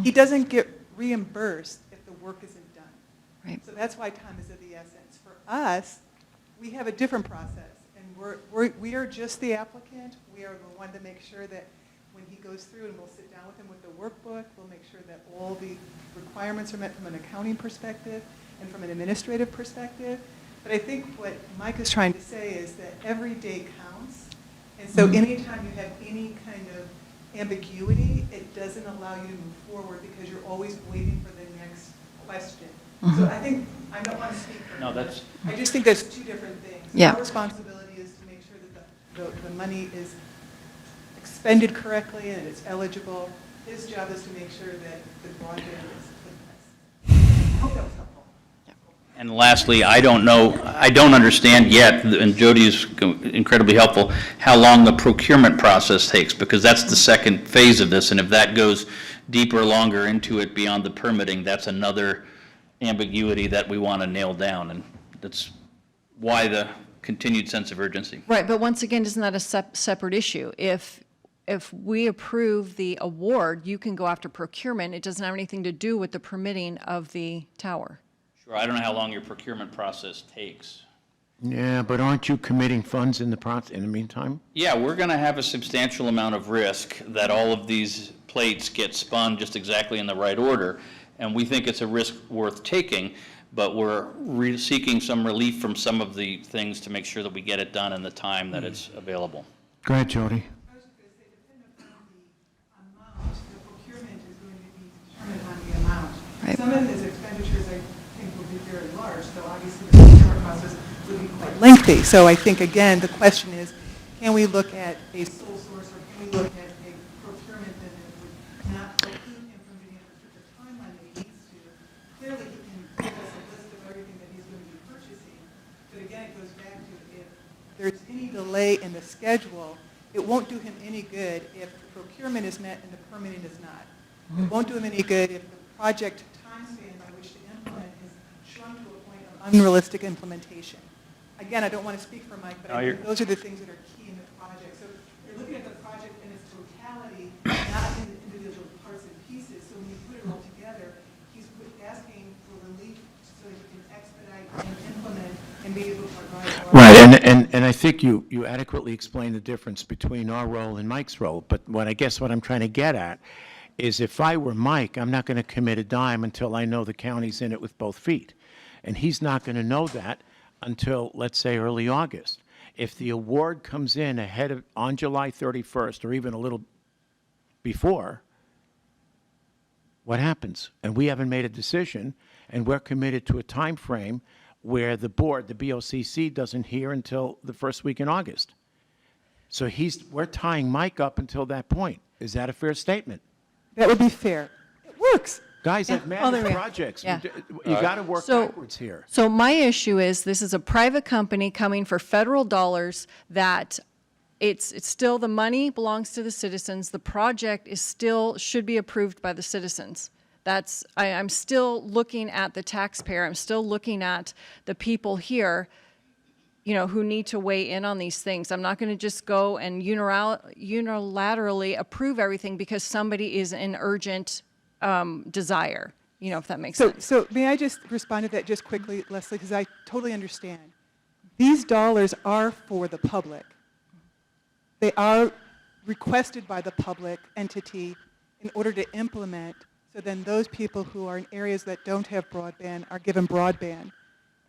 He doesn't get reimbursed if the work isn't done. Right. So that's why time is of the essence. For us, we have a different process, and we are just the applicant. We are the one to make sure that when he goes through, and we'll sit down with him with the workbook, we'll make sure that all the requirements are met from an accounting perspective and from an administrative perspective. But I think what Mike is trying to say is that every day counts, And so anytime you have any kind of ambiguity, it doesn't allow you to move forward because you're always waiting for the next question. So I think, I don't want to speak for No, that's- I just think there's two different things. Yeah. Our responsibility is to make sure that the money is expended correctly and it's eligible. His job is to make sure that the broadband is in place. I hope that was helpful. And lastly, I don't understand yet, and Jody is incredibly helpful, how long the procurement process takes, because that's the second phase of this, and if that goes deeper, longer into it beyond the permitting, that's another ambiguity that we want to nail down, and that's why the continued sense of urgency. Right, but once again, isn't that a separate issue? If we approve the award, you can go after procurement. It doesn't have anything to do with the permitting of the tower. Sure, I don't know how long your procurement process takes. Yeah, but aren't you committing funds in the meantime? Yeah, we're going to have a substantial amount of risk that all of these plates get spun just exactly in the right order, and we think it's a risk worth taking, but we're seeking some relief from some of the things to make sure that we get it done in the time that it's available. Go ahead, Jody. I was just going to say, depending upon the amount, the procurement is going to be determined on the amount. Right. Some of his expenditures, I think, will be very large, so obviously the procurement process will be quite lengthy. So I think, again, the question is, can we look at a sole source, or can we look at a procurement that would not preclude him from being able to put the timeline that he needs to? Clearly, he can give us a list of everything that he's going to be purchasing, but again, it goes back to if there's any delay in the schedule, it won't do him any good if the procurement is met and the permitting is not. It won't do him any good if the project time span by which to implement is shrunk to a point of unrealistic implementation. Again, I don't want to speak for Mike, but I think those are the things that are key in the project. So you're looking at the project in its totality, not in the individual parts and pieces. So when you put it all together, he's asking for relief so that he can expedite and implement and be able to provide. Right, and I think you adequately explained the difference between our role and Mike's role, but what I'm trying to get at is if I were Mike, I'm not going to commit a dime until I know the county's in it with both feet. And he's not going to know that until, let's say, early August. If the award comes in on July 31st or even a little before, what happens? And we haven't made a decision, and we're committed to a time frame where the board, the BOCC, doesn't hear until the first week in August. So we're tying Mike up until that point. Is that a fair statement? That would be fair. It works. Guys, I've Oh, there managed we go. projects. Yeah. You got to work backwards here. So my issue is, this is a private company coming for federal dollars that it's still, the money belongs to the citizens. The project should be approved by the citizens. I'm still looking at the taxpayer. I'm still looking at the people here, who need to weigh in on these things. I'm not going to just go and unilaterally approve everything because somebody is in urgent desire, if that makes sense. So may I just respond to that just quickly, Leslie, because I totally understand. These dollars are for the public. They are requested by the public entity in order to implement, so then those people who are in areas that don't have broadband are given broadband.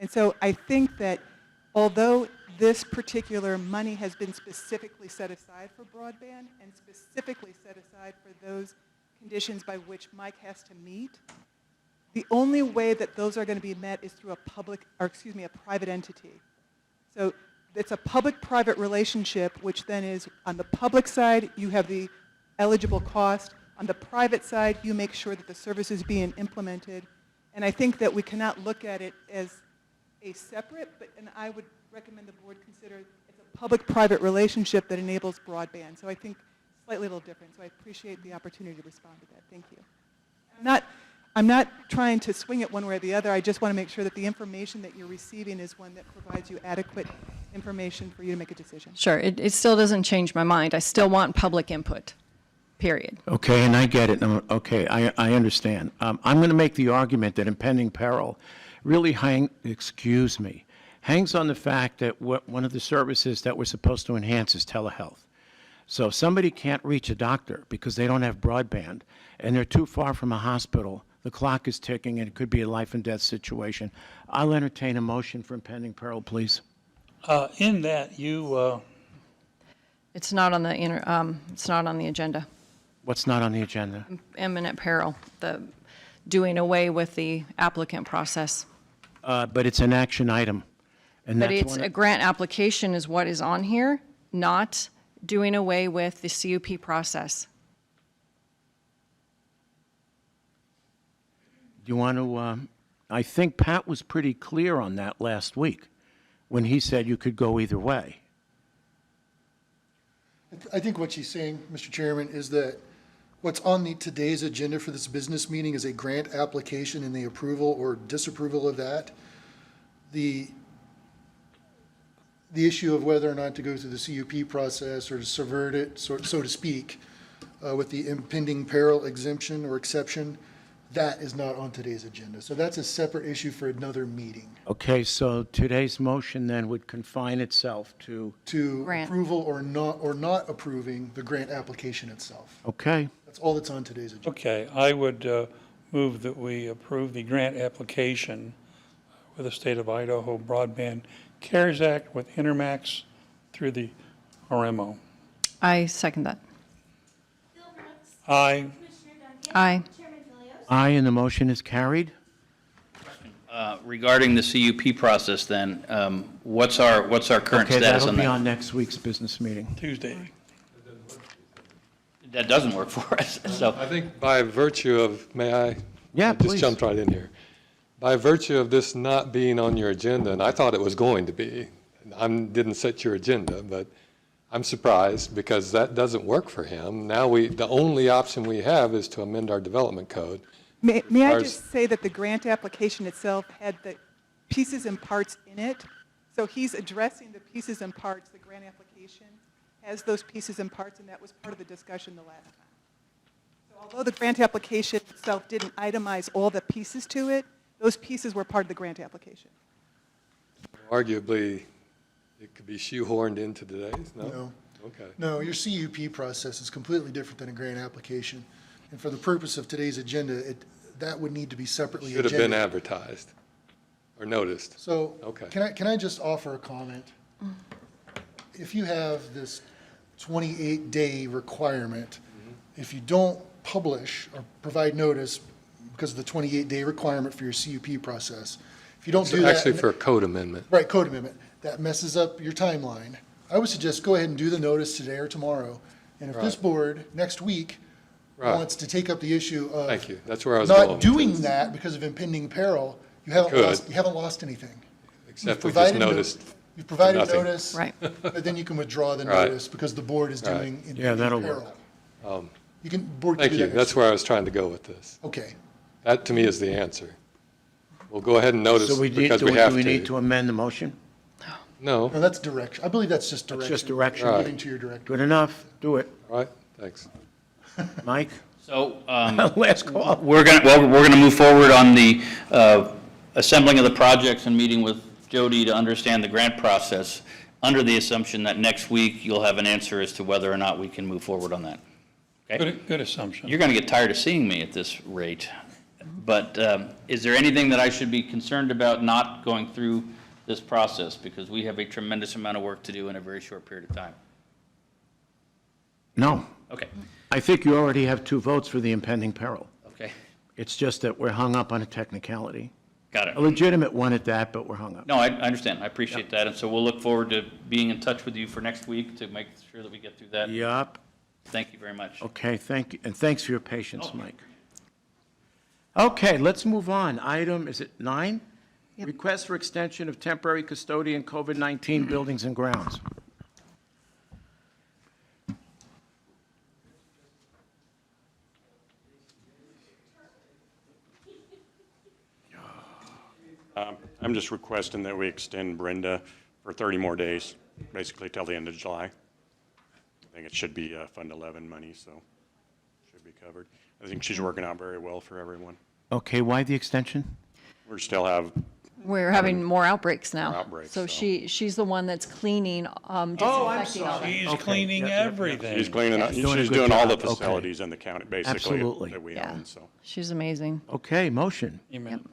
And so I think that although this particular money has been specifically set aside for broadband and specifically set aside for those conditions by which Mike has to meet, the only way that those are going to be met is through a private entity. So it's a public-private relationship, which then is, on the public side, you have the eligible cost. On the private side, you make sure that the service is being implemented. And I think that we cannot look at it as a separate, and I would recommend the board consider it's a public-private relationship that enables broadband. So I think slightly a little different. So I appreciate the opportunity to respond to that. Thank you. I'm not trying to swing it one way or the other. I just want to make sure that the information that you're receiving is one that provides you adequate information for you to make a decision. Sure, it still doesn't change my mind. I still want public input, period. Okay, and I get it. Okay, I understand. I'm going to make the argument that impending peril really hangs on the fact that one of the services that we're supposed to enhance is telehealth. So if somebody can't reach a doctor because they don't have broadband and they're too far from a hospital, the clock is ticking and it could be a life and death situation. I'll entertain a motion for impending peril, please. In that, you It's not on the it's not on the agenda. What's not on the agenda? Imminent peril, the doing away with the applicant process. But it's an action item. And But that's it's one a grant application is what is on here, not doing away with the CUP process. Do you want to, I think Pat was pretty clear on that last week when he said you could go either way. I think what she's saying, Mr. Chairman, is that what's on today's agenda for this business meeting is a grant application and the approval or disapproval of that. The issue of whether or not to go through the CUP process or to subvert it, so to speak, with the impending peril exemption or exception, that is not on today's agenda. So that's a separate issue for another meeting. Okay, so today's motion then would confine itself to, Grant. Approval or not approving the grant application itself. okay, That's all that's on today's agenda. Okay, I would move that we approve the grant application with the State of Idaho Broadband CARES Act with Intermax through the RMO. I second that. Aye. Aye. aye, and the motion is carried. Regarding the CUP process then, what's our current Okay, status that'll on be that? on next week's business meeting. Tuesday. That doesn't work for us, so. I think by virtue of, may I? Yeah, I just please. jumped right in here. By virtue of this not being on your agenda, and I thought it was going to be, didn't set your agenda, but I'm surprised because that doesn't work for him. Now the only option we have is to amend our development code. May I Ours- just say that the grant application itself had the pieces and parts in it? So he's addressing the pieces and parts, the grant application has those pieces and parts, and that was part of the discussion the last time. So although the grant application itself didn't itemize all the pieces to it, those pieces were part of the grant application. Arguably, it could be shoehorned into today's, no? No. Okay. No, your CUP process is completely different than a grant application. And for the purpose of today's agenda, that would need to be separately Should have been agended. advertised or noticed. So, Okay. can I just offer a comment? If you have this 28-day requirement, if you don't publish or provide notice because of the 28-day requirement for your CUP process, if you don't do that. Actually, for a code amendment. Right, code amendment. That messes up your timeline. I would suggest go ahead and do the notice today or tomorrow. And if this Right. board, next week, Right. wants to take up the issue of Thank you. That's where I was going. not doing that because of impending peril, you haven't Could. lost anything. Except You've we just provided no- noticed. You've provided nothing. notice. Right. But then you can withdraw the Right. notice because the board is Right. doing Yeah, impending that'll peril. work. You can, board can Thank do you. that That's next where I was trying to go with this. week. Okay. That, to me, is the answer. We'll go ahead and notice So we need, because do we we have do we need to to. amend the motion? No, No, that's direction. I believe that's just That's direction. just direction. Right. Giving to your director. Good enough, do it. all right, thanks. Mike? So, Last call. we're gonna move forward on the assembling of the projects and meeting with Jody to understand the grant process, under the assumption that next week you'll have an answer as to whether or not we can move forward on that. Okay? Good assumption. You're gonna get tired of seeing me at this rate, but is there anything that I should be concerned about not going through this process? Because we have a tremendous amount of work to do in a very short period of time. No. Okay, I think you already have 2 votes for the impending peril. okay, It's just that we're hung up on a technicality. got it. A legitimate one at that, but we're hung up. No, I understand. I appreciate that. And so we'll look forward to being in touch with you for next week to make sure that we get through that. Yup. Thank you very much. Okay, thank you, and thanks for your patience, Mike. Okay, let's move on. Item, is it 9? Request for extension of temporary custodian COVID-19 buildings and grounds. I'm just requesting that we extend Brenda for 30 more days, basically till the end of July. I think it should be Fund 11 money, so should be covered. I think she's working out very well for everyone. Okay, why the extension? We still have, We're having more outbreaks now. More outbreaks, So so. she's the one that's cleaning, disinfecting all that. She's Okay, cleaning yep, yep, yep. everything. she's cleaning, Doing a she's good doing all the job, okay. facilities in the county, basically, Absolutely. that we Yeah. own, so. She's amazing. Okay, motion. Amen.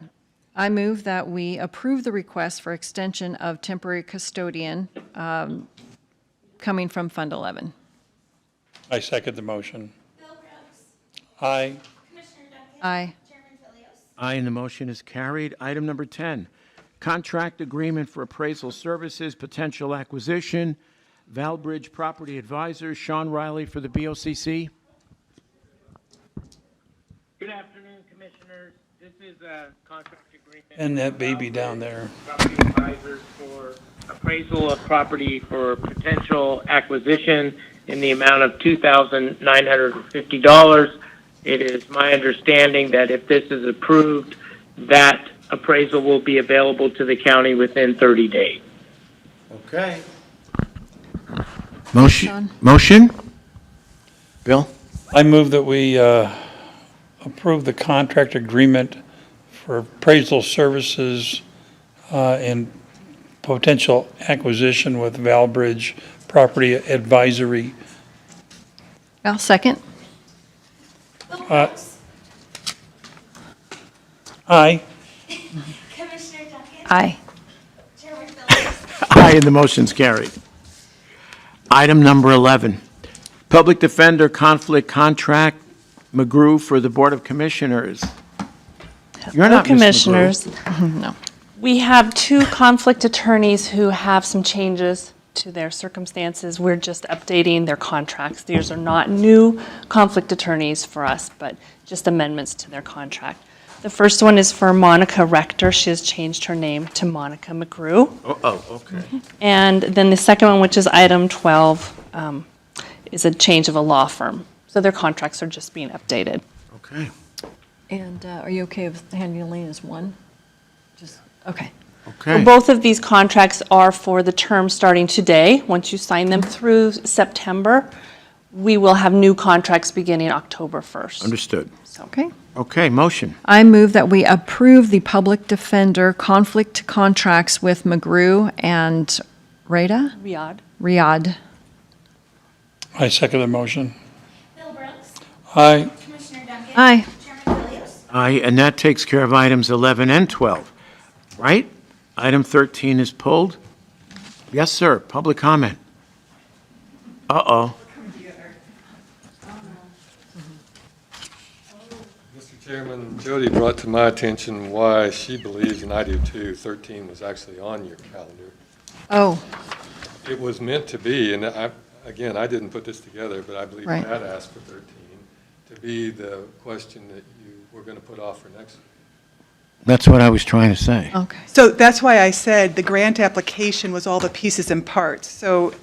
I move that we approve the request for extension of temporary custodian coming from Fund 11. I second the motion. Aye. Aye. Aye, and the motion is carried. Item number 10, contract agreement for appraisal services, potential acquisition. Valbridge Property Advisor, Sean Riley for the BOCC. Good afternoon, Commissioners. This is a contract agreement. And that baby down there. Property advisors for appraisal of property for potential acquisition in the amount of $2,950. It is my understanding that if this is approved, that appraisal will be available to the county within 30 days. Okay. Motion? Bill? I move that we approve the contract agreement for appraisal services and potential acquisition with Valbridge Property Advisory. I'll second. Aye. Commissioner Duncan? Aye. Chairman Phillips? Aye, and the motion's carried. Item number 11, Public Defender Conflict Contract, McGrew for the Board of Commissioners. You're not Ms. McGrew. Commissioners. No. We have two conflict attorneys who have some changes to their circumstances. We're just updating their contracts. These are not new conflict attorneys for us, but just amendments to their contract. The first one is for Monica Rector. She has changed her name to Monica McGrew. Oh, okay. And then the second one, which is item 12, is a change of a law firm. So their contracts are just being updated. Okay. And are you okay with handling as one? Just, okay. Okay. So both of these contracts are for the term starting today. Once you sign them through September, we will have new contracts beginning October 1st. Understood. Okay. Okay, motion. I move that we approve the public defender conflict contracts with McGrew and Riyadh. I second the motion. Bill Brooks? Aye. Commissioner Duncan? Aye. Chairman Phillips? Aye, and that takes care of items 11 and 12, right? Item 13 is pulled. Yes, sir, public comment. Uh-oh. Mr. Chairman, Jody brought to my attention why she believes, and I do too, 13 was actually on your calendar. Oh, It was meant to be, and again, I didn't put this together, but I believe Right. Pat asked for 13 to be the question that you were going to put off for next week. That's what I was trying to say. okay. So that's why I said the grant application was all the pieces and parts. So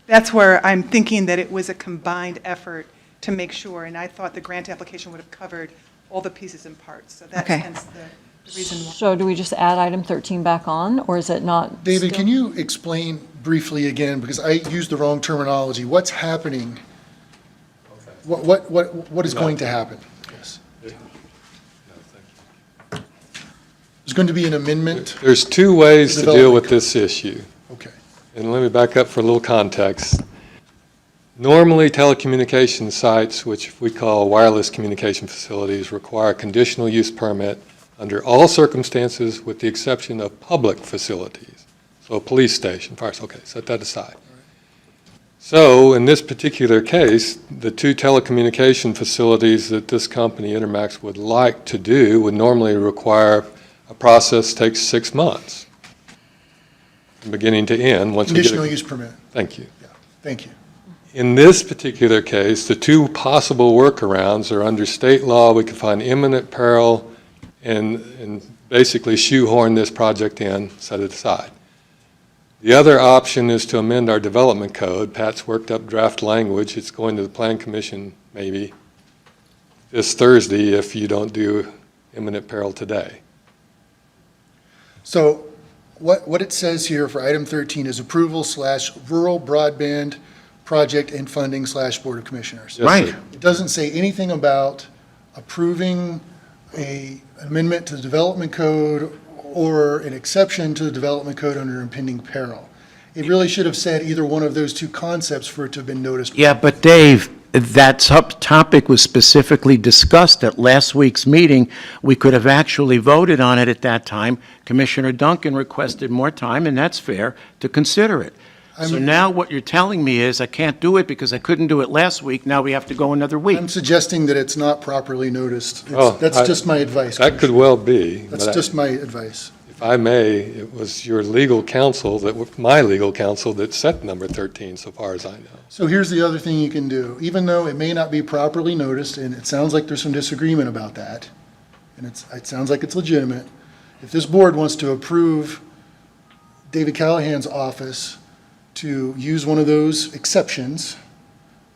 that's where I'm thinking that it was a combined effort to make sure, and I thought the grant application would have covered all the pieces and parts. So that's Okay. hence the reason why. So do we just add item 13 back on, or is it not? David, still- can you explain briefly again, because I used the wrong terminology, what's happening? What is going to happen? Yes. There's going to be an amendment? There's two ways to deal with Development. this issue. Okay. And let me back up for a little context. Normally, telecommunication sites, which we call wireless communication facilities, require a conditional use permit under all circumstances with the exception of public facilities. So a police station, fire, okay, set that aside. So in this particular case, the two telecommunication facilities that this company, Intermax, would like to do would normally require a process takes 6 months, from beginning to end. Once we get a- Conditional use permit. Thank you. Yeah, thank you. In this particular case, the two possible workarounds are under state law, we can find imminent peril and basically shoehorn this project in, set it aside. The other option is to amend our development code. Pat's worked up draft language. It's going to the Plan Commission maybe this Thursday if you don't do imminent peril today. So what it says here for item 13 is approval/rural broadband project and funding/Board of Commissioners. Yes, Right. sir. It doesn't say anything about approving an amendment to the development code or an exception to the development code under impending peril. It really should have said either one of those two concepts for it to have been noticed. Yeah, but Dave, that topic was specifically discussed at last week's meeting. We could have actually voted on it at that time. Commissioner Duncan requested more time, and that's fair, to consider it. So now what you're telling me is I can't do it because I couldn't do it last week, now we have to go another week. I'm suggesting that it's not properly noticed. Oh, That's just my advice. That could well be. That's but just my advice. If I may, it was your legal counsel, my legal counsel that set number 13, so far as I know. So here's the other thing you can do. Even though it may not be properly noticed, and it sounds like there's some disagreement about that, and it sounds like it's legitimate, if this board wants to approve David Callahan's office to use one of those exceptions,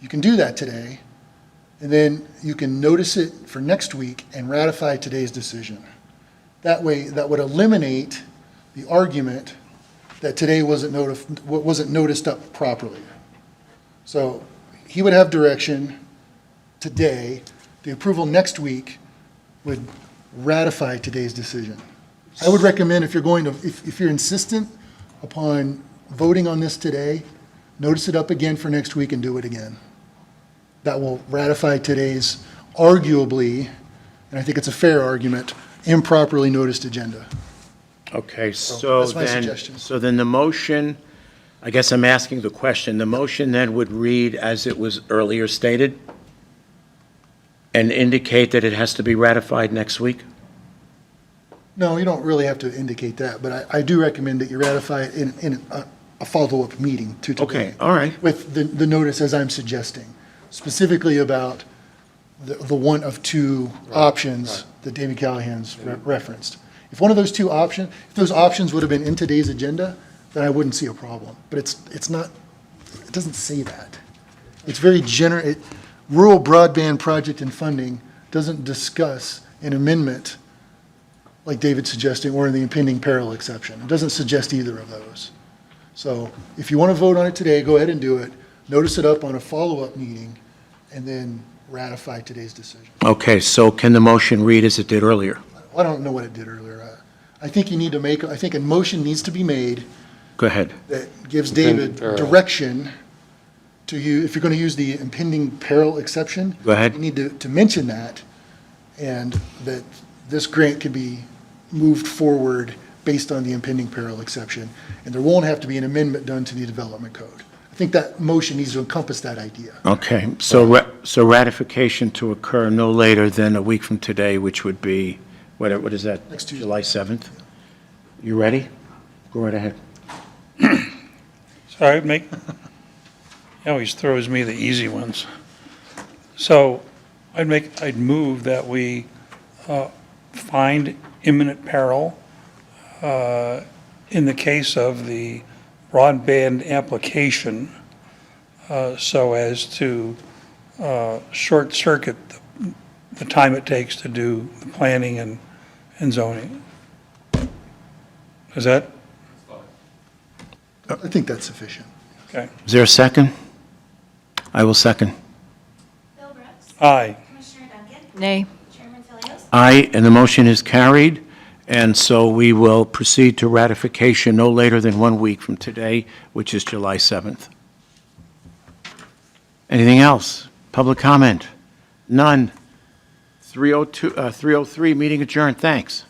you can do that today, and then you can notice it for next week and ratify today's decision. That way, that would eliminate the argument that today wasn't noticed up properly. So he would have direction today. The approval next week would ratify today's decision. I would recommend if you're insistent upon voting on this today, notice it up again for next week and do it again. That will ratify today's arguably, and I think it's a fair argument, improperly noticed agenda. Okay, so that's my then, suggestion. so then the motion, I guess I'm asking the question, the motion then would read as it was earlier stated and indicate that it has to be ratified next week? No, you don't really have to indicate that, but I do recommend that you ratify it in a follow-up meeting to today. Okay, all right. With the notice as I'm suggesting, specifically about the one of two options that David Callahan's referenced. If one of those two options, if those options would have been in today's agenda, then I wouldn't see a problem. But it's not, it doesn't say that. It's very general. Rural broadband project and funding doesn't discuss an amendment like David's suggesting, or in the impending peril exception. It doesn't suggest either of those. So if you want to vote on it today, go ahead and do it. Notice it up on a follow-up meeting, and then ratify today's decision. Okay, so can the motion read as it did earlier? I don't know what it did earlier. I think you need to I think a motion needs to be made Go ahead. that gives David direction to you, if you're going to use the impending peril exception. Go ahead. You need to mention that, and that this grant can be moved forward based on the impending peril exception, and there won't have to be an amendment done to the development code. I think that motion needs to encompass that idea. Okay, so so ratification to occur no later than a week from today, which would be, what is that? Next Tuesday. July 7th? You ready? Go right ahead. So I would make, he always throws me the easy ones. So I'd move that we find imminent peril in the case of the broadband application so as to short circuit the time it takes to do the planning and zoning. Is that? I think that's sufficient. Okay. Is there a second? I will second. Bill Brooks. Aye. Commissioner Duncan. Nay. Chairman Philios. Aye, and the motion is carried, and so we will proceed to ratification no later than 1 week from today, which is July 7th. Anything else? Public comment? None. 303, meeting adjourned. Thanks.